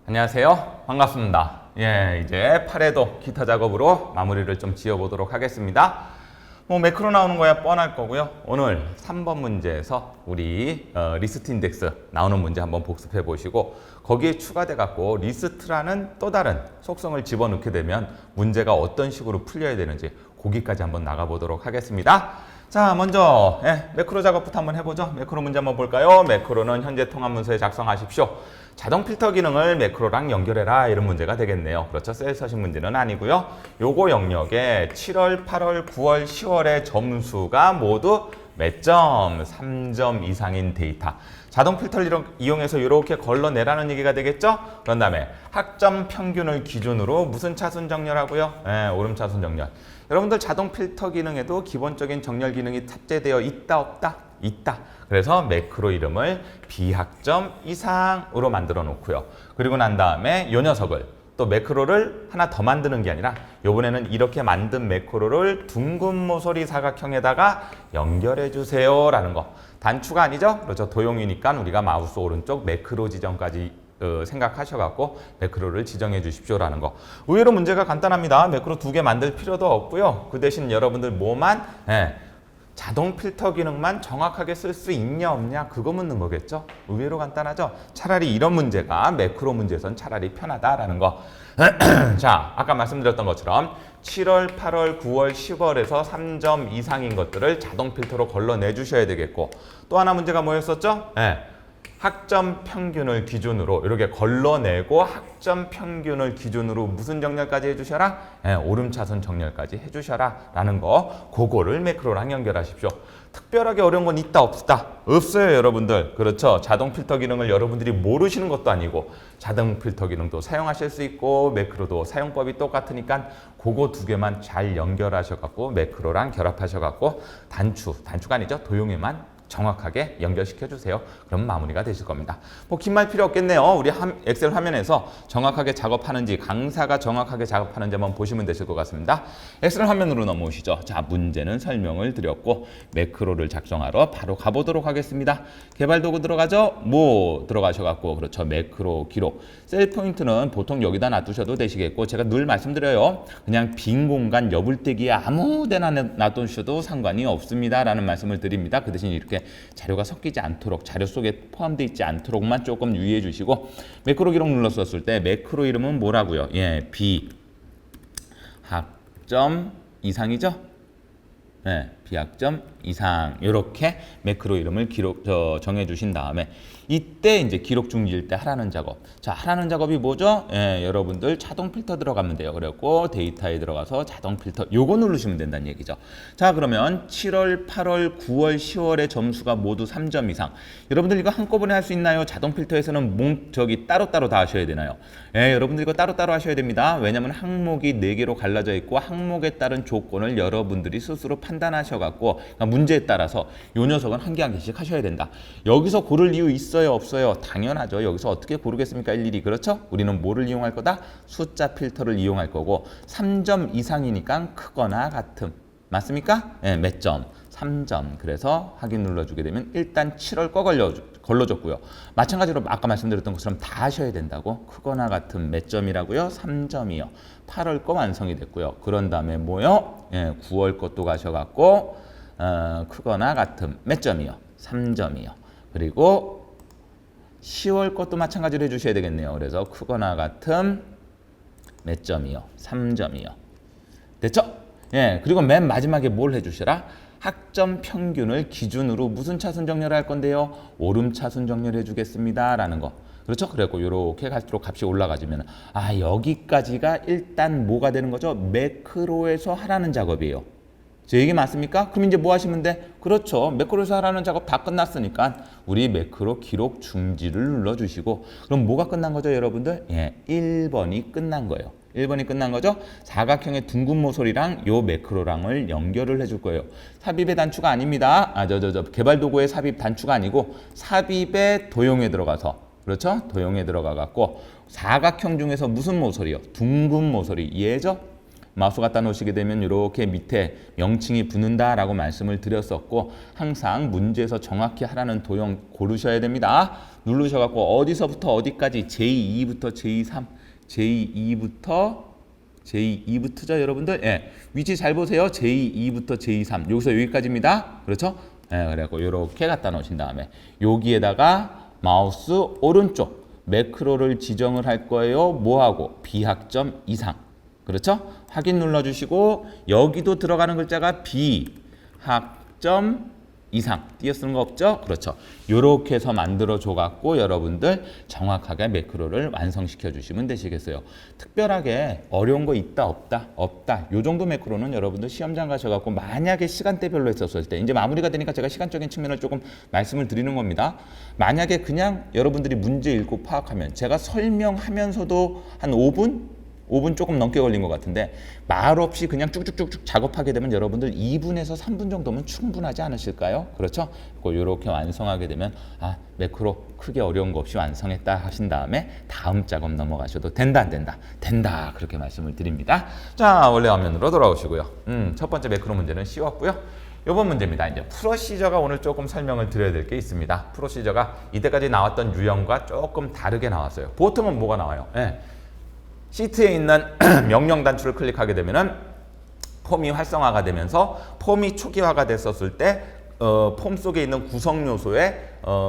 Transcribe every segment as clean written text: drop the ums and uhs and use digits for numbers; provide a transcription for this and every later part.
안녕하세요. 반갑습니다. 이제 8회도 기타 작업으로 마무리를 좀 지어보도록 하겠습니다. 매크로 나오는 거야 뻔할 거고요. 오늘 3번 문제에서 우리 리스트 인덱스 나오는 문제 한번 복습해 보시고 거기에 추가돼 갖고 리스트라는 또 다른 속성을 집어넣게 되면 문제가 어떤 식으로 풀려야 되는지 거기까지 한번 나가보도록 하겠습니다. 자, 먼저 매크로 작업부터 한번 해보죠. 매크로 문제 한번 볼까요? 매크로는 현재 통합 문서에 작성하십시오. 자동 필터 기능을 매크로랑 연결해라 이런 문제가 되겠네요. 그렇죠. 셀 서식 문제는 아니고요. 요거 영역에 7월, 8월, 9월, 10월의 점수가 모두 몇 점? 3점 이상인 데이터. 자동 필터를 이용해서 이렇게 걸러내라는 얘기가 되겠죠? 그런 다음에 학점 평균을 기준으로 무슨 차순 정렬하고요? 오름 차순 정렬. 여러분들 자동 필터 기능에도 기본적인 정렬 기능이 탑재되어 있다 없다? 있다. 그래서 매크로 이름을 비학점 이상으로 만들어 놓고요. 그리고 난 다음에 이 녀석을 또 매크로를 하나 더 만드는 게 아니라 이번에는 이렇게 만든 매크로를 둥근 모서리 사각형에다가 연결해 주세요 라는 거. 단추가 아니죠? 그렇죠. 도용이니까 우리가 마우스 오른쪽 매크로 지정까지 생각하셔갖고 매크로를 지정해 주십시오라는 거. 의외로 문제가 간단합니다. 매크로 2개 만들 필요도 없고요. 그 대신 여러분들 뭐만 자동 필터 기능만 정확하게 쓸 수 있냐 없냐 그거 묻는 거겠죠. 의외로 간단하죠. 차라리 이런 문제가 매크로 문제에선 차라리 편하다라는 거. 자, 아까 말씀드렸던 것처럼 7월, 8월, 9월, 10월에서 3점 이상인 것들을 자동 필터로 걸러내 주셔야 되겠고 또 하나 문제가 뭐였었죠? 학점 평균을 기준으로 이렇게 걸러내고 학점 평균을 기준으로 무슨 정렬까지 해주셔라? 오름차순 정렬까지 해주셔라 라는 거. 그거를 매크로랑 연결하십시오. 특별하게 어려운 건 있다 없다? 없어요 여러분들. 그렇죠. 자동 필터 기능을 여러분들이 모르시는 것도 아니고 자동 필터 기능도 사용하실 수 있고 매크로도 사용법이 똑같으니까 그거 2개만 잘 연결하셔갖고 매크로랑 결합하셔갖고 단추가 아니죠. 도용에만 정확하게 연결시켜 주세요. 그럼 마무리가 되실 겁니다. 긴 말 필요 없겠네요. 우리 엑셀 화면에서 정확하게 작업하는지 강사가 정확하게 작업하는지 한번 보시면 되실 것 같습니다. 엑셀 화면으로 넘어오시죠. 자, 문제는 설명을 드렸고 매크로를 작성하러 바로 가보도록 하겠습니다. 개발 도구 들어가죠? 들어가셔갖고 그렇죠. 매크로 기록. 셀 포인트는 보통 여기다 놔두셔도 되시겠고 제가 늘 말씀드려요. 그냥 빈 공간 여불대기에 아무 데나 놔두셔도 상관이 없습니다. 라는 말씀을 드립니다. 그 대신 이렇게 자료가 섞이지 않도록 자료 속에 포함되어 있지 않도록만 조금 유의해 주시고 매크로 기록 눌렀었을 때 매크로 이름은 뭐라고요? 비학점 이상이죠? 비학점 이상 이렇게 매크로 이름을 정해 주신 다음에 이때 이제 기록 중지일 때 하라는 작업. 자, 하라는 작업이 뭐죠? 여러분들 자동 필터 들어가면 돼요. 그래갖고 데이터에 들어가서 자동 필터 요거 누르시면 된다는 얘기죠. 자, 그러면 7월, 8월, 9월, 10월의 점수가 모두 3점 이상. 여러분들 이거 한꺼번에 할 수 있나요? 자동 필터에서는 따로따로 다 하셔야 되나요? 여러분들 이거 따로따로 하셔야 됩니다. 왜냐면 항목이 4개로 갈라져 있고 항목에 따른 조건을 여러분들이 스스로 판단하셔갖고 문제에 따라서 요 녀석은 한 개 한 개씩 하셔야 된다. 여기서 고를 이유 있어요 없어요? 당연하죠. 여기서 어떻게 고르겠습니까? 일일이. 그렇죠? 우리는 뭐를 이용할 거다? 숫자 필터를 이용할 거고 3점 이상이니까 크거나 같음. 맞습니까? 몇 점? 3점. 그래서 확인 눌러주게 되면 일단 7월 거 걸러줬고요. 마찬가지로 아까 말씀드렸던 것처럼 다 하셔야 된다고. 크거나 같은 몇 점이라고요? 3점이요. 8월 거 완성이 됐고요. 그런 다음에 뭐요? 9월 것도 가셔갖고 크거나 같은 몇 점이요? 3점이요. 그리고 10월 것도 마찬가지로 해주셔야 되겠네요. 그래서 크거나 같은 몇 점이요? 3점이요. 됐죠? 그리고 맨 마지막에 뭘 해주시라? 학점 평균을 기준으로 무슨 차순 정렬할 건데요? 오름 차순 정렬해 주겠습니다. 라는 거. 그렇죠? 그래갖고 이렇게 갈수록 값이 올라가지면 여기까지가 일단 뭐가 되는 거죠? 매크로에서 하라는 작업이에요. 제 얘기 맞습니까? 그럼 이제 뭐 하시면 돼? 그렇죠. 매크로에서 하라는 작업 다 끝났으니까 우리 매크로 기록 중지를 눌러주시고 그럼 뭐가 끝난 거죠 여러분들? 1번이 끝난 거예요. 1번이 끝난 거죠? 사각형의 둥근 모서리랑 요 매크로랑을 연결을 해줄 거예요. 삽입의 단추가 아닙니다. 개발 도구의 삽입 단추가 아니고 삽입의 도형에 들어가서 그렇죠? 도형에 들어가 갖고 사각형 중에서 무슨 모서리요? 둥근 모서리 얘죠? 마우스 갖다 놓으시게 되면 이렇게 밑에 명칭이 붙는다라고 말씀을 드렸었고 항상 문제에서 정확히 하라는 도형 고르셔야 됩니다. 누르셔갖고 어디서부터 어디까지 제2부터 제3, 제2부터죠 여러분들. 예, 위치 잘 보세요. 제2부터 제3 여기서 여기까지입니다. 그렇죠? 예, 그래갖고 이렇게 갖다 놓으신 다음에 여기에다가 마우스 오른쪽 매크로를 지정을 할 거예요. 뭐하고? 비학점 이상. 그렇죠? 확인 눌러주시고 여기도 들어가는 글자가 비학점 이상. 띄어쓰는 거 없죠? 그렇죠. 요렇게 해서 만들어줘 갖고 여러분들 정확하게 매크로를 완성시켜 주시면 되시겠어요. 특별하게 어려운 거 있다 없다? 없다. 요 정도 매크로는 여러분들 시험장 가셔갖고 만약에 시간대별로 했었을 때 이제 마무리가 되니까 제가 시간적인 측면을 조금 말씀을 드리는 겁니다. 만약에 그냥 여러분들이 문제 읽고 파악하면 제가 설명하면서도 한 5분 조금 넘게 걸린 것 같은데 말 없이 그냥 쭉쭉쭉쭉 작업하게 되면 여러분들 2분에서 3분 정도면 충분하지 않으실까요? 그렇죠? 이렇게 완성하게 되면 매크로 크게 어려운 거 없이 완성했다 하신 다음에 다음 작업 넘어가셔도 된다 안 된다? 된다 그렇게 말씀을 드립니다. 자, 원래 화면으로 돌아오시고요. 첫 번째 매크로 문제는 쉬웠고요. 이번 문제입니다. 이제 프로시저가 오늘 조금 설명을 드려야 될 게 있습니다. 프로시저가 이때까지 나왔던 유형과 조금 다르게 나왔어요. 보통은 뭐가 나와요? 시트에 있는 명령 단추를 클릭하게 되면은 폼이 활성화가 되면서 폼이 초기화가 됐었을 때 폼 속에 있는 구성 요소의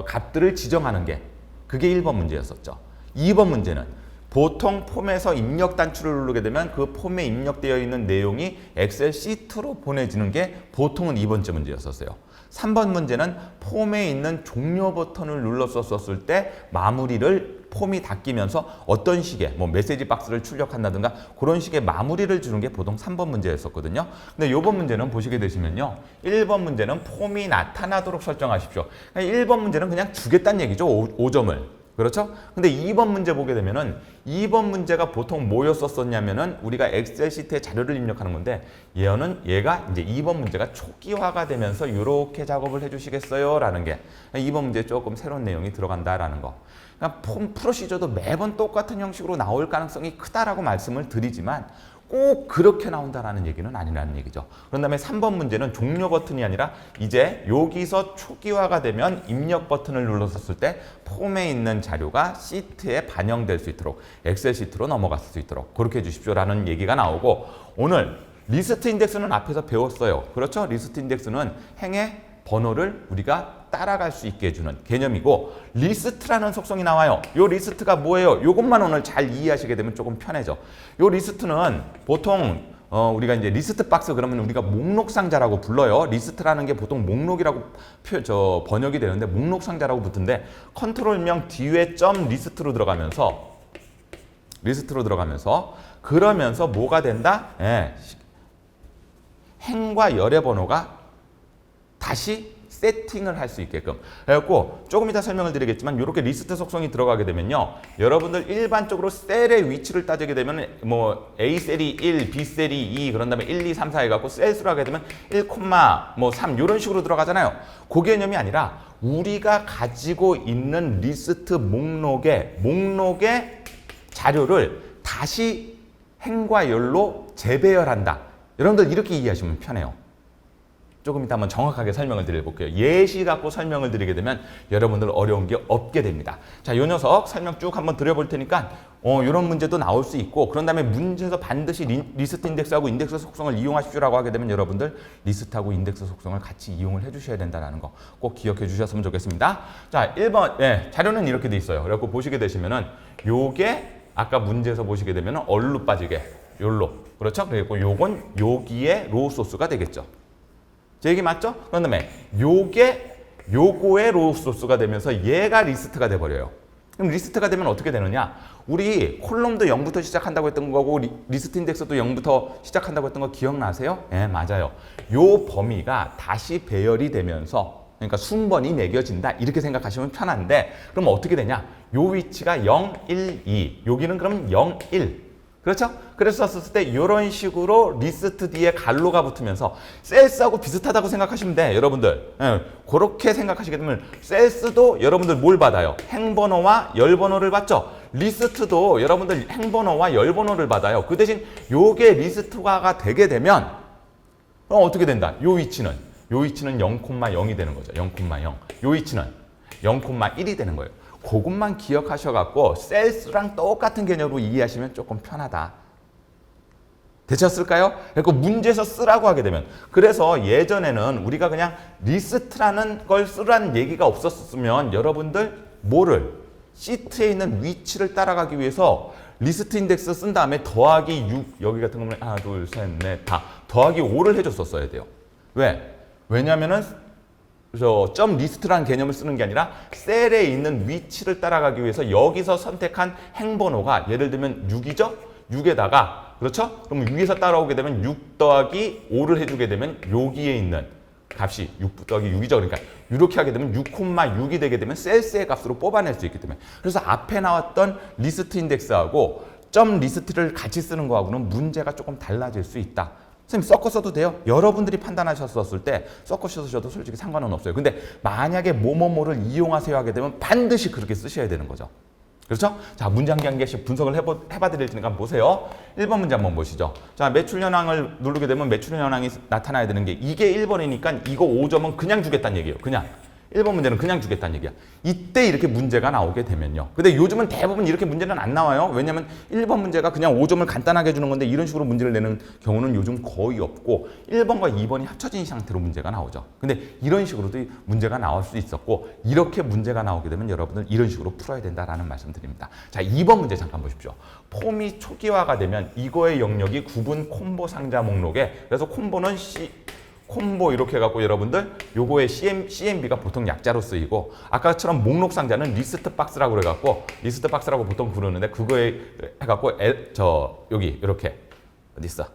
값들을 지정하는 게 그게 1번 문제였었죠. 2번 문제는 보통 폼에서 입력 단추를 누르게 되면 그 폼에 입력되어 있는 내용이 엑셀 시트로 보내지는 게 보통은 2번째 문제였었어요. 3번 문제는 폼에 있는 종료 버튼을 눌렀었을 때 마무리를 폼이 닫히면서 어떤 식의 메시지 박스를 출력한다든가 그런 식의 마무리를 주는 게 보통 3번 문제였었거든요. 근데 이번 문제는 보시게 되시면요. 1번 문제는 폼이 나타나도록 설정하십시오. 1번 문제는 그냥 주겠다는 얘기죠. 5점을. 그렇죠? 근데 2번 문제 보게 되면은 2번 문제가 보통 뭐였었냐면은 우리가 엑셀 시트에 자료를 입력하는 건데 얘가 이제 2번 문제가 초기화가 되면서 이렇게 작업을 해주시겠어요? 라는 게 2번 문제에 조금 새로운 내용이 들어간다라는 거. 그러니까 폼 프로시저도 매번 똑같은 형식으로 나올 가능성이 크다라고 말씀을 드리지만 꼭 그렇게 나온다라는 얘기는 아니라는 얘기죠. 그런 다음에 3번 문제는 종료 버튼이 아니라 이제 여기서 초기화가 되면 입력 버튼을 눌렀을 때 폼에 있는 자료가 시트에 반영될 수 있도록 엑셀 시트로 넘어갔을 수 있도록 그렇게 해주십시오라는 얘기가 나오고 오늘 리스트 인덱스는 앞에서 배웠어요. 그렇죠? 리스트 인덱스는 행의 번호를 우리가 따라갈 수 있게 해주는 개념이고 리스트라는 속성이 나와요. 요 리스트가 뭐예요? 요것만 오늘 잘 이해하시게 되면 조금 편해져. 요 리스트는 보통 우리가 이제 리스트 박스 그러면 우리가 목록 상자라고 불러요. 리스트라는 게 보통 목록이라고 번역이 되는데 목록 상자라고 붙은데 컨트롤명 뒤에 점 리스트로 들어가면서 그러면서 뭐가 된다? 행과 열의 번호가 다시 세팅을 할 수 있게끔. 그래갖고 조금 이따 설명을 드리겠지만 이렇게 리스트 속성이 들어가게 되면요. 여러분들 일반적으로 셀의 위치를 따지게 되면 A 셀이 1, B 셀이 2, 그런 다음에 1, 2, 3, 4 해갖고 셀 수로 하게 되면 1, 3 이런 식으로 들어가잖아요. 그 개념이 아니라 우리가 가지고 있는 리스트 목록의 자료를 다시 행과 열로 재배열한다. 여러분들 이렇게 이해하시면 편해요. 조금 이따 한번 정확하게 설명을 드려볼게요. 예시 갖고 설명을 드리게 되면 여러분들 어려운 게 없게 됩니다. 자, 요 녀석 설명 쭉 한번 드려볼 테니까 이런 문제도 나올 수 있고 그런 다음에 문제에서 반드시 리스트 인덱스하고 인덱스 속성을 이용하십시오라고 하게 되면 여러분들 리스트하고 인덱스 속성을 같이 이용을 해주셔야 된다는 거 꼭 기억해 주셨으면 좋겠습니다. 자, 1번 자료는 이렇게 돼 있어요. 그래갖고 보시게 되시면은 요게 아까 문제에서 보시게 되면은 얼로 빠지게 요로 그렇죠? 그리고 요건 여기에 로우 소스가 되겠죠. 제 얘기 맞죠? 그런 다음에 요거의 로우 소스가 되면서 얘가 리스트가 돼버려요. 그럼 리스트가 되면 어떻게 되느냐? 우리 콜럼도 0부터 시작한다고 했던 거고 리스트 인덱스도 0부터 시작한다고 했던 거 기억나세요? 맞아요. 요 범위가 다시 배열이 되면서 그러니까 순번이 매겨진다 이렇게 생각하시면 편한데 그럼 어떻게 되냐? 요 위치가 0, 1, 2 여기는 그럼 0, 1 그렇죠? 그래서 썼을 때 이런 식으로 리스트 뒤에 갈로가 붙으면서 셀스하고 비슷하다고 생각하시면 돼, 여러분들. 그렇게 생각하시게 되면 셀스도 여러분들 뭘 받아요? 행번호와 열번호를 받죠? 리스트도 여러분들 행번호와 열번호를 받아요. 그 대신 요게 리스트화가 되게 되면 어떻게 된다? 요 위치는 0,0이 되는 거죠. 0,0. 요 위치는 0,1이 되는 거예요. 그것만 기억하셔갖고 셀스랑 똑같은 개념으로 이해하시면 조금 편하다. 되셨을까요? 그러니까 문제에서 쓰라고 하게 되면, 그래서 예전에는 우리가 그냥 리스트라는 걸 쓰라는 얘기가 없었으면 여러분들 뭐를 시트에 있는 위치를 따라가기 위해서 리스트 인덱스 쓴 다음에 더하기 6 여기 같은 경우는 하나 둘 셋 넷 다 더하기 5를 해줬었어야 돼요. 왜? 왜냐면은 점 리스트라는 개념을 쓰는 게 아니라 셀에 있는 위치를 따라가기 위해서 여기서 선택한 행번호가 예를 들면 6이죠? 6에다가 그렇죠? 그럼 6에서 따라오게 되면 6 더하기 5를 해주게 되면 여기에 있는 값이 6 더하기 6이죠. 그러니까 이렇게 하게 되면 6,6이 되게 되면 셀스의 값으로 뽑아낼 수 있기 때문에, 그래서 앞에 나왔던 리스트 인덱스하고 점 리스트를 같이 쓰는 거하고는 문제가 조금 달라질 수 있다. 선생님 섞어 써도 돼요. 여러분들이 판단하셨을 때 섞어 쓰셔도 솔직히 상관은 없어요. 근데 만약에 뭐뭐뭐를 이용하세요 하게 되면 반드시 그렇게 쓰셔야 되는 거죠. 그렇죠? 자, 문제 한 개 한 개씩 분석을 해봐 드릴 테니까 한번 보세요. 1번 문제 한번 보시죠. 자, 매출 현황을 누르게 되면 매출 현황이 나타나야 되는 게 이게 1번이니까 이거 5점은 그냥 주겠다는 얘기예요. 그냥. 1번 문제는 그냥 주겠다는 얘기야. 이때 이렇게 문제가 나오게 되면요. 근데 요즘은 대부분 이렇게 문제는 안 나와요. 왜냐면 1번 문제가 그냥 5점을 간단하게 주는 건데 이런 식으로 문제를 내는 경우는 요즘 거의 없고 1번과 2번이 합쳐진 상태로 문제가 나오죠. 근데 이런 식으로도 문제가 나올 수 있었고, 이렇게 문제가 나오게 되면 여러분들 이런 식으로 풀어야 된다라는 말씀 드립니다. 자, 2번 문제 잠깐 보십시오. 폼이 초기화가 되면 이거의 영역이 구분 콤보 상자 목록에, 그래서 콤보는 콤보 이렇게 해갖고 여러분들 요거의 CMB가 보통 약자로 쓰이고, 아까처럼 목록 상자는 리스트 박스라고 그래갖고 리스트 박스라고 보통 부르는데, 그거에 해갖고 여기 이렇게 어디 있어?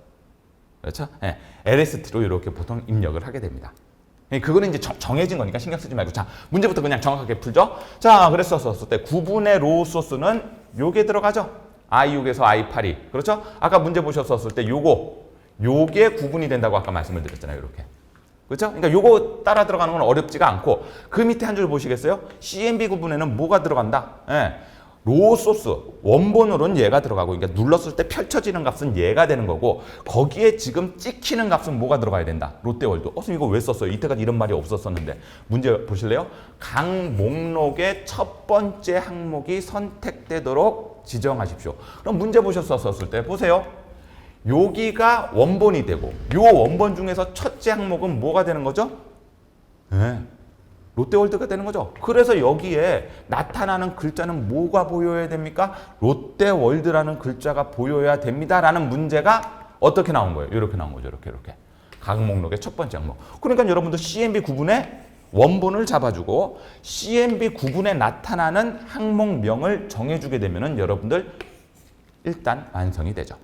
그렇죠? 네, LST로 이렇게 보통 입력을 하게 됩니다. 그거는 이제 정해진 거니까 신경 쓰지 말고, 자, 문제부터 그냥 정확하게 풀죠. 자, 그랬었을 때 구분의 로우 소스는 요게 들어가죠. I6에서 I8이. 그렇죠? 아까 문제 보셨었을 때 요게 구분이 된다고 아까 말씀을 드렸잖아요. 이렇게. 그렇죠? 그러니까 요거 따라 들어가는 건 어렵지가 않고, 그 밑에 한 줄 보시겠어요? CMB 구분에는 뭐가 들어간다? 예. 로우 소스, 원본으로는 얘가 들어가고, 그러니까 눌렀을 때 펼쳐지는 값은 얘가 되는 거고, 거기에 지금 찍히는 값은 뭐가 들어가야 된다? 롯데월드. 선생님 이거 왜 썼어요? 이때까지 이런 말이 없었었는데. 문제 보실래요? 각 목록의 첫 번째 항목이 선택되도록 지정하십시오. 그럼 문제 보셨었을 때 보세요. 여기가 원본이 되고, 요 원본 중에서 첫째 항목은 뭐가 되는 거죠? 네. 롯데월드가 되는 거죠. 그래서 여기에 나타나는 글자는 뭐가 보여야 됩니까? 롯데월드라는 글자가 보여야 됩니다라는 문제가 어떻게 나온 거예요? 이렇게 나온 거죠. 이렇게. 각 목록의 첫 번째 항목. 그러니까 여러분들 CMB 구분에 원본을 잡아주고 CMB 구분에 나타나는 항목명을 정해주게 되면은 여러분들 일단 완성이 되죠.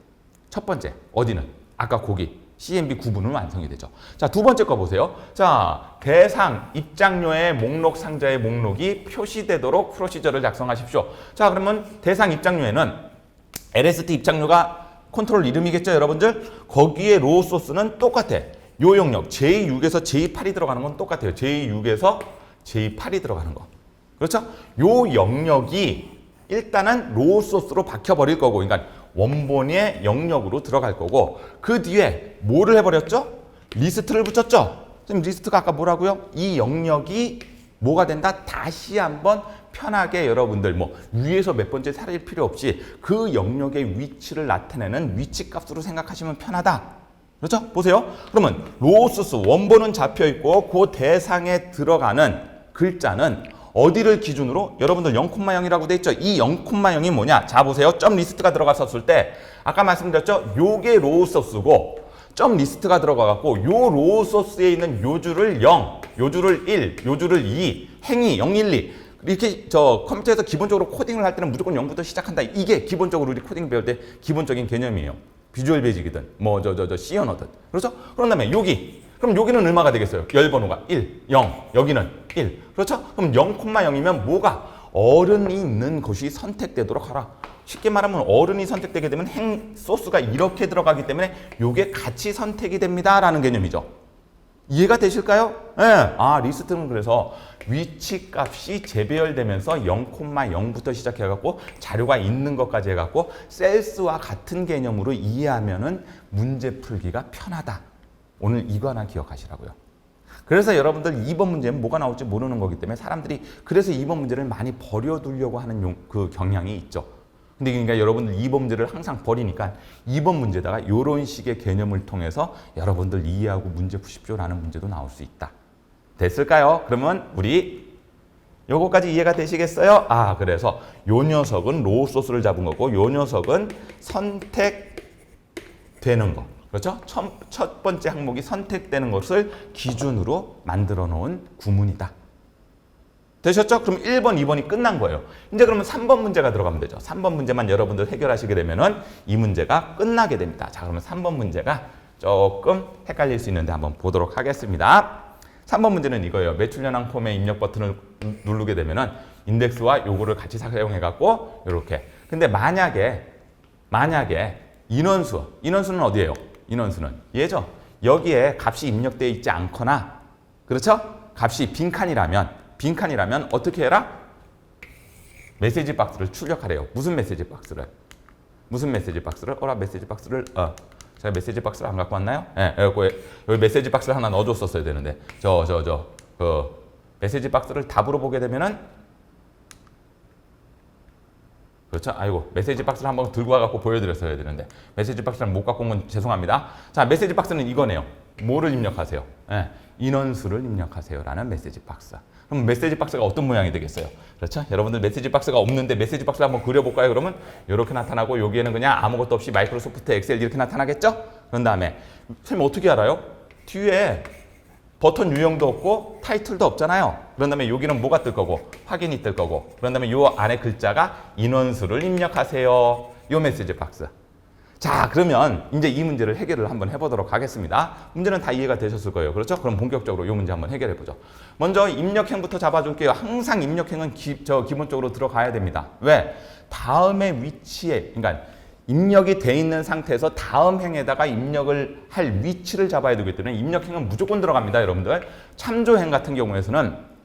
첫 번째, 어디는? 아까 거기 CMB 구분은 완성이 되죠. 자, 두 번째 거 보세요. 자, 대상 입장료의 목록 상자의 목록이 표시되도록 프로시저를 작성하십시오. 자, 그러면 대상 입장료에는 LST 입장료가 컨트롤 이름이겠죠, 여러분들? 거기에 로우 소스는 똑같아. 요 영역 J6에서 J8이 들어가는 건 똑같아요. J6에서 J8이 들어가는 거. 그렇죠? 요 영역이 일단은 로우 소스로 박혀버릴 거고, 그러니까 원본의 영역으로 들어갈 거고, 그 뒤에 뭐를 해버렸죠? 리스트를 붙였죠? 선생님 리스트가 아까 뭐라고요? 이 영역이 뭐가 된다? 다시 한번 편하게 여러분들 뭐 위에서 몇 번째 살릴 필요 없이 그 영역의 위치를 나타내는 위치 값으로 생각하시면 편하다. 그렇죠? 보세요. 그러면 로우 소스 원본은 잡혀 있고 그 대상에 들어가는 글자는 어디를 기준으로? 여러분들 0,0이라고 돼 있죠? 이 0,0이 뭐냐? 자, 보세요. 점 리스트가 들어갔었을 때 아까 말씀드렸죠? 요게 로우 소스고 점 리스트가 들어가갖고 요 로우 소스에 있는 요 줄을 0, 요 줄을 1, 요 줄을 2, 행이 0, 1, 2 이렇게 컴퓨터에서 기본적으로 코딩을 할 때는 무조건 0부터 시작한다. 이게 기본적으로 우리 코딩 배울 때 기본적인 개념이에요. 비주얼 베이직이든 뭐 C 언어든. 그렇죠? 그런 다음에 여기. 그럼 여기는 얼마가 되겠어요? 열 번호가 1, 0, 여기는 1. 그렇죠? 그럼 0,0이면 뭐가? 어른이 있는 것이 선택되도록 하라. 쉽게 말하면 어른이 선택되게 되면 행 소스가 이렇게 들어가기 때문에 이게 같이 선택이 됩니다라는 개념이죠. 이해가 되실까요? 네. 아, 리스트는 그래서 위치 값이 재배열되면서 0,0부터 시작해갖고 자료가 있는 것까지 해갖고 셀스와 같은 개념으로 이해하면은 문제 풀기가 편하다. 오늘 이거 하나 기억하시라고요. 그래서 여러분들 2번 문제는 뭐가 나올지 모르는 거기 때문에 사람들이 그래서 2번 문제를 많이 버려두려고 하는 그 경향이 있죠. 근데 그러니까 여러분들 2번 문제를 항상 버리니까 2번 문제다가 이런 식의 개념을 통해서 여러분들 이해하고 문제 푸십시오라는 문제도 나올 수 있다. 됐을까요? 그러면 우리 요거까지 이해가 되시겠어요? 아, 그래서 요 녀석은 로우 소스를 잡은 거고 요 녀석은 선택되는 거. 그렇죠? 첫 번째 항목이 선택되는 것을 기준으로 만들어 놓은 구문이다. 되셨죠? 그럼 1번, 2번이 끝난 거예요. 이제 그러면 3번 문제가 들어가면 되죠. 3번 문제만 여러분들 해결하시게 되면은 이 문제가 끝나게 됩니다. 자, 그러면 3번 문제가 조금 헷갈릴 수 있는데 한번 보도록 하겠습니다. 3번 문제는 이거예요. 매출 현황 폼의 입력 버튼을 누르게 되면은 인덱스와 요거를 같이 사용해 갖고 이렇게. 근데 만약에 인원수는 어디예요? 인원수는 얘죠. 여기에 값이 입력되어 있지 않거나 그렇죠? 값이 빈칸이라면 어떻게 해라? 메시지 박스를 출력하래요. 무슨 메시지 박스를? 메시지 박스를 제가 메시지 박스를 안 갖고 왔나요? 예, 여기 메시지 박스를 하나 넣어줬었어야 되는데 그 메시지 박스를 답으로 보게 되면은 그렇죠? 아이고 메시지 박스를 한번 들고 와갖고 보여드렸어야 되는데 메시지 박스를 못 갖고 온 건 죄송합니다. 자, 메시지 박스는 이거네요. 뭐를 입력하세요? 예, 인원수를 입력하세요라는 메시지 박스. 그럼 메시지 박스가 어떤 모양이 되겠어요? 그렇죠? 여러분들 메시지 박스가 없는데 메시지 박스를 한번 그려볼까요? 그러면 이렇게 나타나고 여기에는 그냥 아무것도 없이 마이크로소프트 엑셀 이렇게 나타나겠죠? 그런 다음에 선생님 어떻게 알아요? 뒤에 버튼 유형도 없고 타이틀도 없잖아요. 그런 다음에 여기는 뭐가 뜰 거고 확인이 뜰 거고 그런 다음에 요 안에 글자가 인원수를 입력하세요. 요 메시지 박스. 자, 그러면 이제 이 문제를 해결을 한번 해보도록 하겠습니다. 문제는 다 이해가 되셨을 거예요. 그렇죠? 그럼 본격적으로 이 문제 한번 해결해 보죠. 먼저 입력행부터 잡아줄게요. 항상 입력행은 기본적으로 들어가야 됩니다. 왜? 다음의 위치에, 그러니까 입력이 돼 있는 상태에서 다음 행에다가 입력을 할 위치를 잡아야 되기 때문에 입력행은 무조건 들어갑니다. 여러분들. 참조행 같은 경우에서는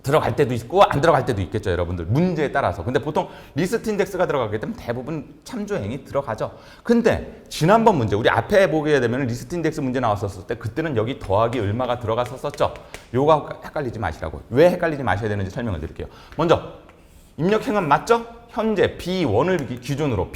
들어갈 때도 있고 안 들어갈 때도 있겠죠, 여러분들. 문제에 따라서. 근데 보통 리스트 인덱스가 들어가기 때문에 대부분 참조행이 들어가죠. 근데 지난번 문제 우리 앞에 보게 되면 리스트 인덱스 문제 나왔었을 때 그때는 여기 더하기 얼마가 들어갔었죠. 요거 헷갈리지 마시라고. 왜 헷갈리지 마셔야 되는지 설명을 드릴게요. 먼저 입력행은 맞죠? 현재 B1을 기준으로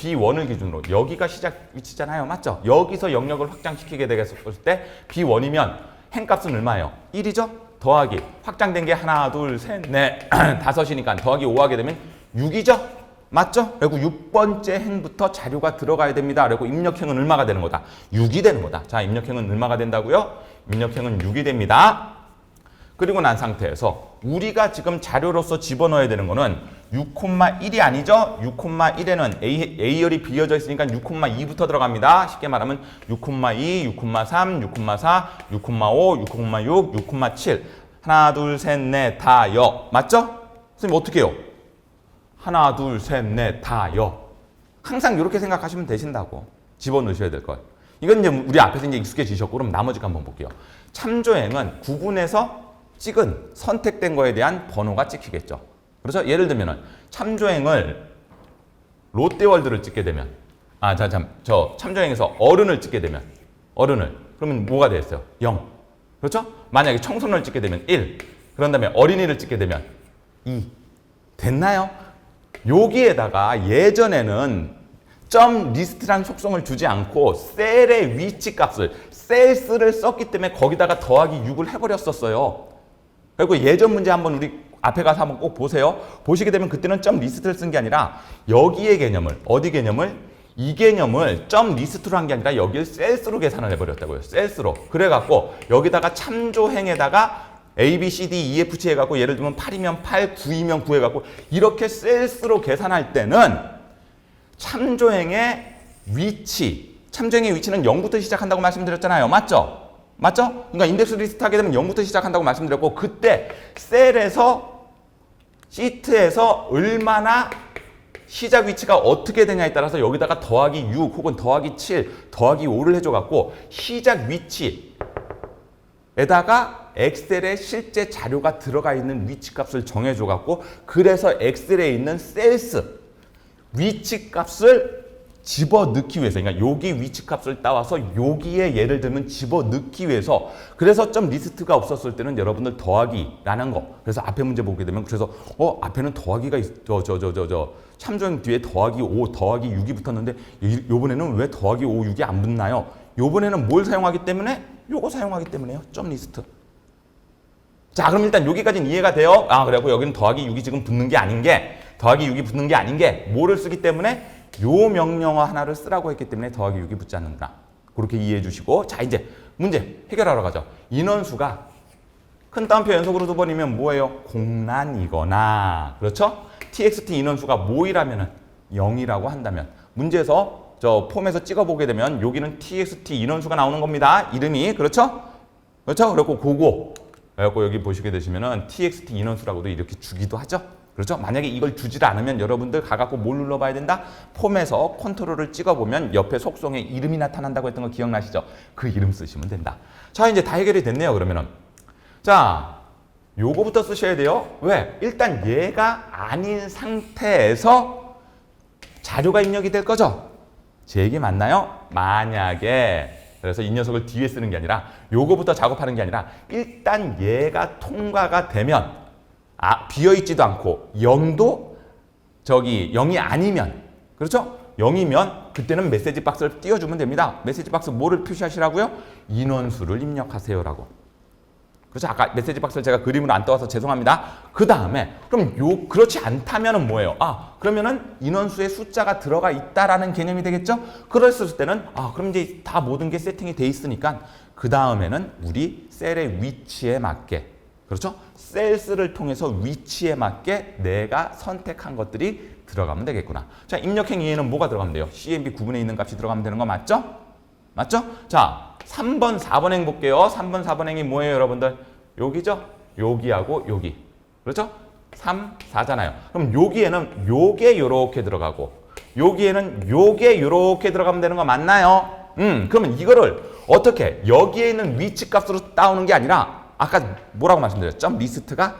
여기가 시작 위치잖아요. 맞죠? 여기서 영역을 확장시키게 되겠을 때 B1이면 행값은 얼마예요? 1이죠? 더하기 확장된 게 하나, 둘, 셋, 넷, 다섯이니까 더하기 5 하게 되면 6이죠? 맞죠? 그리고 6번째 행부터 자료가 들어가야 됩니다. 그리고 입력행은 얼마가 되는 거다? 6이 되는 거다. 자, 입력행은 얼마가 된다고요? 입력행은 6이 됩니다. 그리고 난 상태에서 우리가 지금 자료로서 집어넣어야 되는 거는 6,1이 아니죠? 6,1에는 A열이 비어져 있으니까 6,2부터 들어갑니다. 쉽게 말하면 6,2, 6,3, 6,4, 6,5, 6,6, 6,7 하나, 둘, 셋, 넷, 다, 여. 맞죠? 선생님 어떻게 해요? 하나, 둘, 셋, 넷, 다, 여. 항상 이렇게 생각하시면 되신다고. 집어넣으셔야 될 것. 이건 이제 우리 앞에서 이제 익숙해지셨고 그럼 나머지 거 한번 볼게요. 참조행은 구분해서 찍은 선택된 거에 대한 번호가 찍히겠죠. 그렇죠? 예를 들면은 참조행을 롯데월드를 찍게 되면 참조행에서 어른을 찍게 되면 그러면 뭐가 되겠어요? 0. 그렇죠? 만약에 청소년을 찍게 되면 1. 그런 다음에 어린이를 찍게 되면 2. 됐나요? 여기에다가 예전에는 점 리스트라는 속성을 주지 않고 셀의 위치 값을 셀스를 썼기 때문에 거기다가 더하기 6을 해버렸었어요. 그리고 예전 문제 한번 우리 앞에 가서 한번 꼭 보세요. 보시게 되면 그때는 점 리스트를 쓴 게 아니라 여기의 개념을 어디 개념을 이 개념을 점 리스트로 한 게 아니라 여기를 셀스로 계산을 해버렸다고요. 셀스로. 그래갖고 여기다가 참조행에다가 A, B, C, D, E, F, G 해갖고 예를 들면 8이면 8, 9이면 9 해갖고 이렇게 셀스로 계산할 때는 참조행의 위치는 0부터 시작한다고 말씀드렸잖아요. 맞죠? 그러니까 인덱스 리스트 하게 되면 0부터 시작한다고 말씀드렸고 그때 셀에서 시트에서 얼마나 시작 위치가 어떻게 되냐에 따라서 여기다가 더하기 6 혹은 더하기 7, 더하기 5를 해줘갖고 시작 위치 에다가 엑셀에 실제 자료가 들어가 있는 위치값을 정해줘 갖고 그래서 엑셀에 있는 셀스 위치값을 집어넣기 위해서, 그러니까 여기 위치값을 따와서 여기에 예를 들면 집어넣기 위해서, 그래서 점 리스트가 없었을 때는 여러분들 더하기라는 거, 그래서 앞에 문제 보게 되면 그래서 앞에는 더하기가 참조형 뒤에 더하기 5, 더하기 6이 붙었는데 요번에는 왜 더하기 5, 6이 안 붙나요? 요번에는 뭘 사용하기 때문에? 요거 사용하기 때문에요. 점 리스트. 자, 그럼 일단 여기까지는 이해가 돼요. 그래갖고 여기는 더하기 6이 지금 붙는 게 아닌 게, 더하기 6이 붙는 게 아닌 게 뭐를 쓰기 때문에? 요 명령어 하나를 쓰라고 했기 때문에 더하기 6이 붙지 않는구나. 그렇게 이해해 주시고, 자, 이제 문제 해결하러 가죠. 인원수가 큰 따옴표 연속으로 2번이면 뭐예요? 공란이거나, 그렇죠? txt 인원수가 모이라면은 0이라고 한다면, 문제에서 저 폼에서 찍어보게 되면 여기는 txt 인원수가 나오는 겁니다. 이름이, 그렇죠? 그렇죠? 그리고 그래갖고 여기 보시게 되시면은 txt 인원수라고도 이렇게 주기도 하죠. 그렇죠? 만약에 이걸 주질 않으면 여러분들 가갖고 뭘 눌러봐야 된다? 폼에서 컨트롤을 찍어보면 옆에 속성에 이름이 나타난다고 했던 거 기억나시죠? 그 이름 쓰시면 된다. 자, 이제 다 해결이 됐네요. 그러면은 자, 요거부터 쓰셔야 돼요. 왜? 일단 얘가 아닌 상태에서 자료가 입력이 될 거죠? 제 얘기 맞나요? 만약에, 그래서 이 녀석을 뒤에 쓰는 게 아니라 요거부터 작업하는 게 아니라 일단 얘가 통과가 되면 비어있지도 않고 0도 0이 아니면, 그렇죠? 0이면 그때는 메시지 박스를 띄워주면 됩니다. 메시지 박스 뭐를 표시하시라고요? 인원수를 입력하세요라고. 그렇죠? 아까 메시지 박스를 제가 그림으로 안 떠와서 죄송합니다. 그 다음에 그럼 그렇지 않다면은 뭐예요? 그러면은 인원수의 숫자가 들어가 있다라는 개념이 되겠죠? 그랬을 때는 그럼 이제 다 모든 게 세팅이 돼 있으니까 그 다음에는 우리 셀의 위치에 맞게, 그렇죠? 셀스를 통해서 위치에 맞게 내가 선택한 것들이 들어가면 되겠구나. 자, 입력행 이해는 뭐가 들어가면 돼요? CMB 구분에 있는 값이 들어가면 되는 거 맞죠? 맞죠? 자, 3번, 4번행 볼게요. 3번, 4번행이 뭐예요, 여러분들? 여기죠? 여기하고 여기. 그렇죠? 3, 4잖아요. 그럼 여기에는 요게 요렇게 들어가고 여기에는 요게 요렇게 들어가면 되는 거 맞나요? 그러면 이거를 어떻게? 여기에 있는 위치 값으로 따오는 게 아니라 아까 뭐라고 말씀드렸죠? 점 리스트가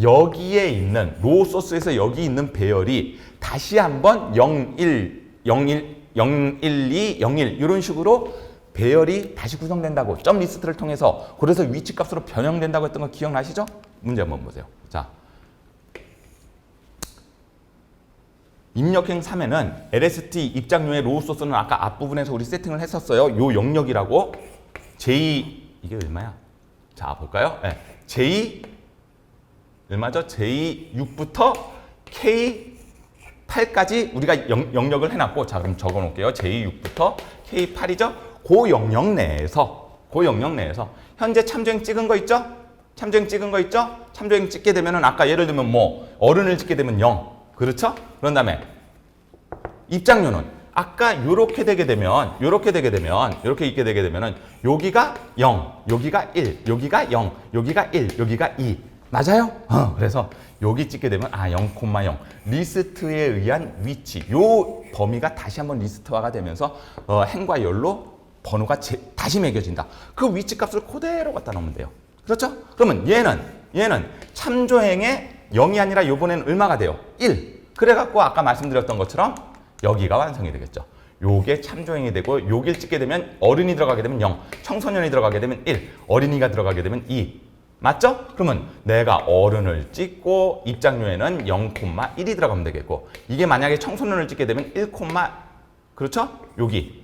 여기에 있는 로우 소스에서 여기 있는 배열이 다시 한번 01, 01, 012, 01 이런 식으로 배열이 다시 구성된다고, 점 리스트를 통해서. 그래서 위치 값으로 변형된다고 했던 거 기억나시죠? 문제 한번 보세요. 자, 입력행 3에는 LST 입장료의 로우 소스는 아까 앞부분에서 우리 세팅을 했었어요. 요 영역이라고. J 이게 얼마야? 자, 볼까요? 네. J 얼마죠? J6부터 K8까지 우리가 영역을 해놨고, 자, 그럼 적어놓을게요. J6부터 K8이죠? 그 영역 내에서 현재 참조행 찍은 거 있죠? 참조행 찍은 거 있죠? 참조행 찍게 되면은 아까 예를 들면 뭐 어른을 찍게 되면 0, 그렇죠? 그런 다음에 입장료는 아까 요렇게 되게 되면 이렇게 있게 되게 되면은 여기가 0, 여기가 1, 여기가 0, 여기가 1, 여기가 2. 맞아요? 그래서 여기 찍게 되면 0,0 리스트에 의한 위치, 요 범위가 다시 한번 리스트화가 되면서 행과 열로 번호가 다시 매겨진다. 그 위치 값을 그대로 갖다 놓으면 돼요. 그렇죠? 그러면 얘는 참조행의 0이 아니라 요번에는 얼마가 돼요? 1. 그래갖고 아까 말씀드렸던 것처럼 여기가 완성이 되겠죠. 요게 참조행이 되고 여길 찍게 되면 어른이 들어가게 되면 0, 청소년이 들어가게 되면 1, 어린이가 들어가게 되면 2. 맞죠? 그러면 내가 어른을 찍고 입장료에는 0,1이 들어가면 되겠고, 이게 만약에 청소년을 찍게 되면 1, 그렇죠? 여기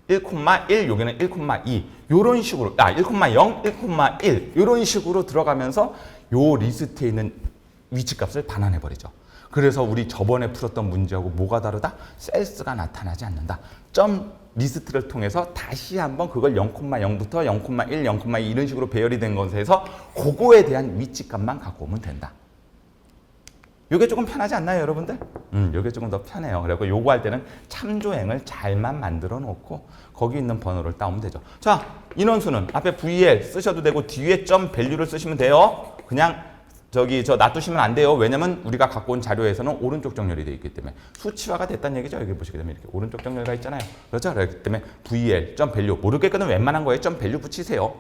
1,1, 여기는 1,2 요런 식으로 1,0, 1,1 요런 식으로 들어가면서 요 리스트에 있는 위치값을 반환해 버리죠. 그래서 우리 저번에 풀었던 문제하고 뭐가 다르다? 셀스가 나타나지 않는다. 점 리스트를 통해서 다시 한번 그걸 0,0부터 0,1, 0,2 이런 식으로 배열이 된 것에서 그거에 대한 위치값만 갖고 오면 된다. 이게 조금 편하지 않나요, 여러분들? 이게 조금 더 편해요. 그리고 요거 할 때는 참조행을 잘만 만들어 놓고 거기 있는 번호를 따오면 되죠. 자, 인원수는 앞에 VL 쓰셔도 되고 뒤에 점 밸류를 쓰시면 돼요. 그냥 저 놔두시면 안 돼요. 왜냐면 우리가 갖고 온 자료에서는 오른쪽 정렬이 되어 있기 때문에 수치화가 됐다는 얘기죠. 여기 보시게 되면 이렇게 오른쪽 정렬가 있잖아요. 그렇죠? 그렇기 때문에 VL, 점 밸류 모르겠거든 웬만한 거에 점 밸류 붙이세요.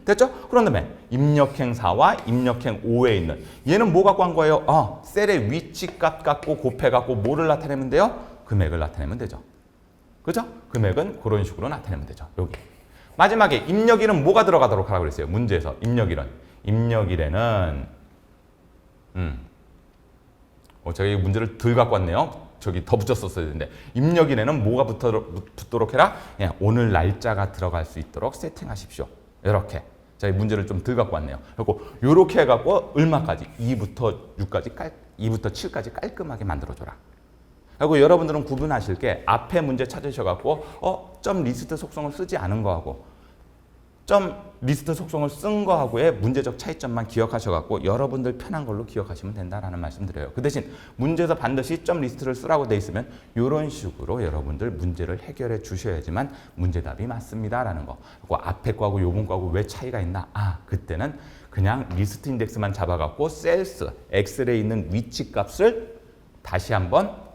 됐죠? 그런 다음에 입력행 4와 입력행 5에 있는 얘는 뭐 갖고 한 거예요? 셀의 위치값 갖고 곱해갖고 뭐를 나타내면 돼요? 금액을 나타내면 되죠. 그죠? 금액은 그런 식으로 나타내면 되죠. 여기. 마지막에 입력일은 뭐가 들어가도록 하라고 그랬어요? 문제에서 입력일에는 저기 문제를 덜 갖고 왔네요. 저기 더 붙였었어야 되는데 입력일에는 뭐가 붙도록 해라? 예, 오늘 날짜가 들어갈 수 있도록 세팅하십시오. 이렇게. 자, 이 문제를 좀 덜 갖고 왔네요. 그리고 이렇게 해갖고 얼마까지? 2부터 6까지 2부터 7까지 깔끔하게 만들어줘라. 그리고 여러분들은 구분하실 게 앞에 문제 찾으셔갖고 점 리스트 속성을 쓰지 않은 거하고 점 리스트 속성을 쓴 거하고의 문제적 차이점만 기억하셔갖고 여러분들 편한 걸로 기억하시면 된다라는 말씀 드려요. 그 대신 문제에서 반드시 점 리스트를 쓰라고 돼 있으면 이런 식으로 여러분들 문제를 해결해 주셔야지만 문제답이 맞습니다라는 거. 그리고 앞에 거하고 요번 거하고 왜 차이가 있나? 그때는 그냥 리스트 인덱스만 잡아갖고 셀스, 엑셀에 있는 위치 값을 다시 한번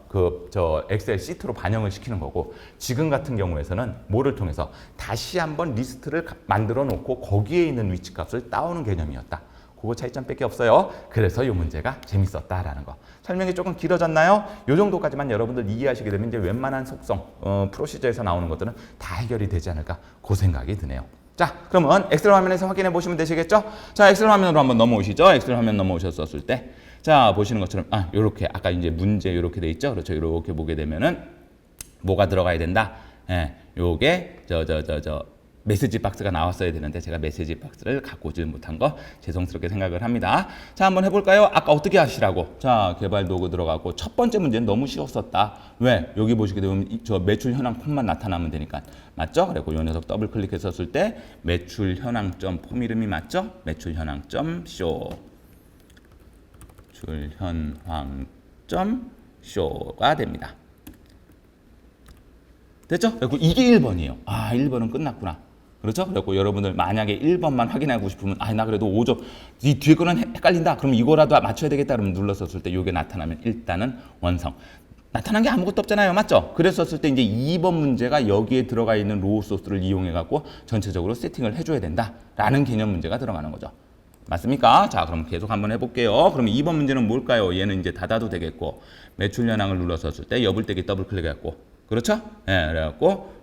엑셀 시트로 반영을 시키는 거고 지금 같은 경우에서는 뭐를 통해서 다시 한번 리스트를 만들어 놓고 거기에 있는 위치 값을 따오는 개념이었다. 그거 차이점밖에 없어요. 그래서 이 문제가 재밌었다라는 거. 설명이 조금 길어졌나요? 이 정도까지만 여러분들 이해하시게 되면 이제 웬만한 속성, 프로시저에서 나오는 것들은 다 해결이 되지 않을까 그 생각이 드네요. 자, 그러면 엑셀 화면에서 확인해 보시면 되시겠죠? 자, 엑셀 화면으로 한번 넘어오시죠. 엑셀 화면 넘어오셨을 때 자, 보시는 것처럼 요렇게 아까 이제 문제 요렇게 돼 있죠. 그렇죠. 요렇게 보게 되면은 뭐가 들어가야 된다. 예. 요게 메시지 박스가 나왔어야 되는데 제가 메시지 박스를 갖고 오지 못한 거 죄송스럽게 생각을 합니다. 자, 한번 해 볼까요? 아까 어떻게 하시라고? 자, 개발 도구 들어가고 첫 번째 문제는 너무 쉬웠었다. 왜? 여기 보시게 되면 저 매출 현황 폼만 나타나면 되니까. 맞죠? 그리고 요 녀석 더블 클릭했었을 때 매출 현황점 폼 이름이 맞죠? 매출 현황점 쇼. 현황점 쇼가 됩니다. 됐죠? 그리고 이게 1번이에요. 1번은 끝났구나. 그렇죠? 그리고 여러분들 만약에 1번만 확인하고 싶으면 나 그래도 5점 이 뒤에 거는 헷갈린다. 그럼 이거라도 맞춰야 되겠다. 그러면 눌렀었을 때 이게 나타나면 일단은 완성. 나타난 게 아무것도 없잖아요. 맞죠? 그랬었을 때 이제 2번 문제가 여기에 들어가 있는 로우 소스를 이용해 갖고 전체적으로 세팅을 해줘야 된다라는 개념 문제가 들어가는 거죠. 맞습니까? 자, 그럼 계속 한번 해볼게요. 그러면 2번 문제는 뭘까요? 얘는 이제 닫아도 되겠고 매출 현황을 눌렀었을 때 여블떼기 더블 클릭해갖고 그렇죠? 예, 그래갖고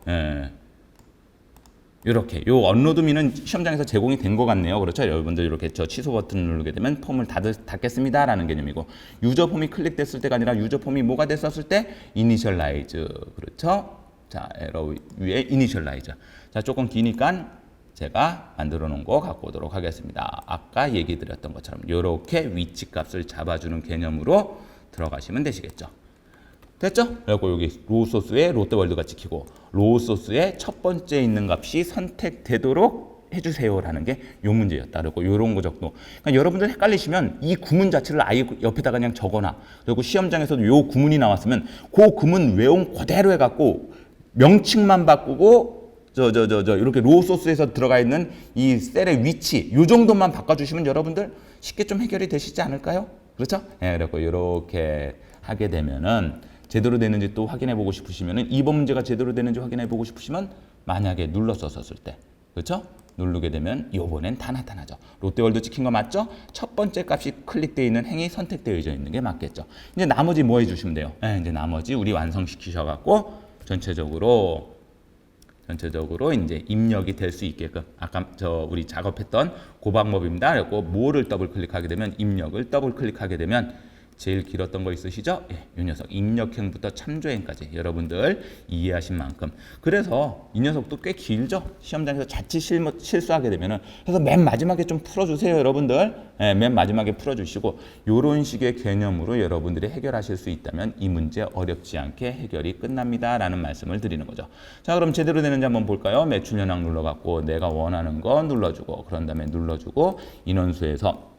이렇게 요 언로드미는 시험장에서 제공이 된 것 같네요. 그렇죠? 여러분들 이렇게 저 취소 버튼을 누르게 되면 폼을 닫겠습니다라는 개념이고 유저 폼이 클릭됐을 때가 아니라 유저 폼이 뭐가 됐었을 때 이니셜라이즈 그렇죠? 자, 에러 위에 이니셜라이즈. 자, 조금 기니까 제가 만들어 놓은 거 갖고 오도록 하겠습니다. 아까 얘기 드렸던 것처럼 이렇게 위치 값을 잡아주는 개념으로 들어가시면 되시겠죠. 됐죠? 그리고 여기 로우 소스에 롯데월드가 찍히고 로우 소스에 첫 번째 있는 값이 선택되도록 해주세요라는 게 요 문제였다. 그리고 요런 거 정도. 그러니까 여러분들 헷갈리시면 이 구문 자체를 아예 옆에다가 그냥 적어놔. 그리고 시험장에서도 요 구문이 나왔으면 그 구문 외운 그대로 해갖고 명칭만 바꾸고 이렇게 로우 소스에서 들어가 있는 이 셀의 위치 요 정도만 바꿔주시면 여러분들 쉽게 좀 해결이 되시지 않을까요? 그렇죠? 예, 그리고 이렇게 하게 되면은 제대로 되는지 또 확인해 보고 싶으시면은 2번 문제가 제대로 되는지 확인해 보고 싶으시면 만약에 눌렀었을 때 그렇죠? 누르게 되면 요번엔 다 나타나죠. 롯데월드 찍힌 거 맞죠? 첫 번째 값이 클릭되어 있는 행이 선택되어 있는 게 맞겠죠. 이제 나머지 뭐 해주시면 돼요? 예, 이제 나머지 우리 완성시키셔갖고 전체적으로 이제 입력이 될 수 있게끔 아까 우리 작업했던 그 방법입니다. 그리고 뭐를 더블 클릭하게 되면 입력을 더블 클릭하게 되면 제일 길었던 거 있으시죠? 이 녀석 입력행부터 참조행까지 여러분들 이해하신 만큼 그래서 이 녀석도 꽤 길죠? 시험장에서 자칫 실수하게 되면은 그래서 맨 마지막에 좀 풀어주세요 여러분들. 맨 마지막에 풀어주시고 이런 식의 개념으로 여러분들이 해결하실 수 있다면 이 문제 어렵지 않게 해결이 끝납니다 라는 말씀을 드리는 거죠. 자, 그럼 제대로 되는지 한번 볼까요? 매출 현황 눌러갖고 내가 원하는 거 눌러주고 그런 다음에 눌러주고 인원수에서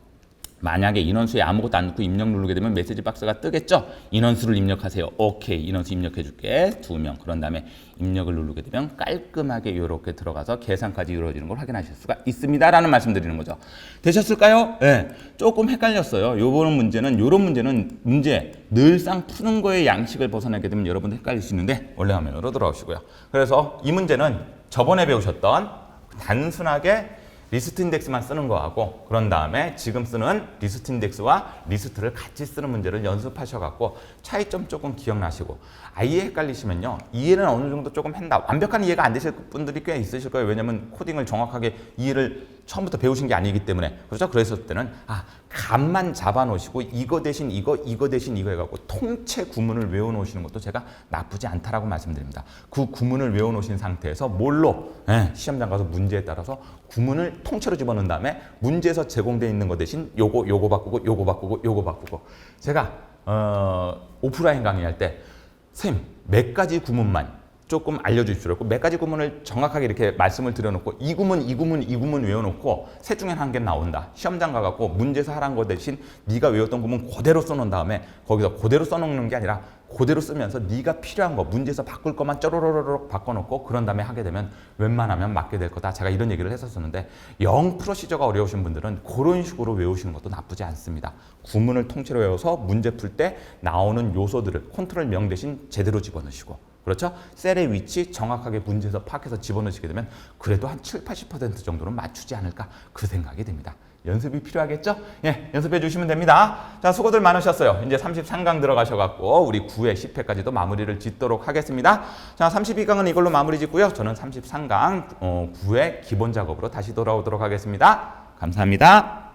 만약에 인원수에 아무것도 안 넣고 입력 누르게 되면 메시지 박스가 뜨겠죠? 인원수를 입력하세요. 오케이. 인원수 입력해 줄게. 2명. 그런 다음에 입력을 누르게 되면 깔끔하게 이렇게 들어가서 계산까지 이루어지는 걸 확인하실 수가 있습니다. 라는 말씀 드리는 거죠. 되셨을까요? 네. 조금 헷갈렸어요. 요런 문제는 늘상 푸는 거에 양식을 벗어나게 되면 여러분들 헷갈릴 수 있는데 원래 화면으로 돌아오시고요. 그래서 이 문제는 저번에 배우셨던 단순하게 리스트 인덱스만 쓰는 거하고 그런 다음에 지금 쓰는 리스트 인덱스와 리스트를 같이 쓰는 문제를 연습하셔갖고 차이점 조금 기억나시고 아예 헷갈리시면요. 이해는 어느 정도 조금 한다. 완벽한 이해가 안 되실 분들이 꽤 있으실 거예요. 왜냐면 코딩을 정확하게 이해를 처음부터 배우신 게 아니기 때문에. 그렇죠? 그랬을 때는 값만 잡아놓으시고 이거 대신 이거 대신 이거 해갖고 통째 구문을 외워놓으시는 것도 제가 나쁘지 않다라고 말씀드립니다. 그 구문을 외워놓으신 상태에서 뭘로 시험장 가서 문제에 따라서 구문을 통째로 집어넣은 다음에 문제에서 제공되어 있는 거 대신 요거 바꾸고 제가 오프라인 강의할 때 선생님 몇 가지 구문만 조금 알려주십시오. 몇 가지 구문을 정확하게 이렇게 말씀을 드려놓고 이 구문 외워놓고 셋 중에 한 개 나온다. 시험장 가갖고 문제에서 하라는 거 대신 네가 외웠던 구문 그대로 써놓은 다음에 거기서 그대로 써놓는 게 아니라 그대로 쓰면서 네가 필요한 거 문제에서 바꿀 것만 쪼로로록 바꿔놓고 그런 다음에 하게 되면 웬만하면 맞게 될 거다. 제가 이런 얘기를 했었었는데 영 프로시저가 어려우신 분들은 그런 식으로 외우시는 것도 나쁘지 않습니다. 구문을 통째로 외워서 문제 풀 때 나오는 요소들을 컨트롤 명 대신 제대로 집어넣으시고 그렇죠? 셀의 위치 정확하게 문제에서 파악해서 집어넣으시게 되면 그래도 한 7, 80% 정도는 맞추지 않을까 그 생각이 듭니다. 연습이 필요하겠죠? 예, 연습해 주시면 됩니다. 자, 수고들 많으셨어요. 이제 33강 들어가셔갖고 우리 9회, 10회까지도 마무리를 짓도록 하겠습니다. 자, 32강은 이걸로 마무리 짓고요. 저는 33강 9회 기본 작업으로 다시 돌아오도록 하겠습니다. 감사합니다.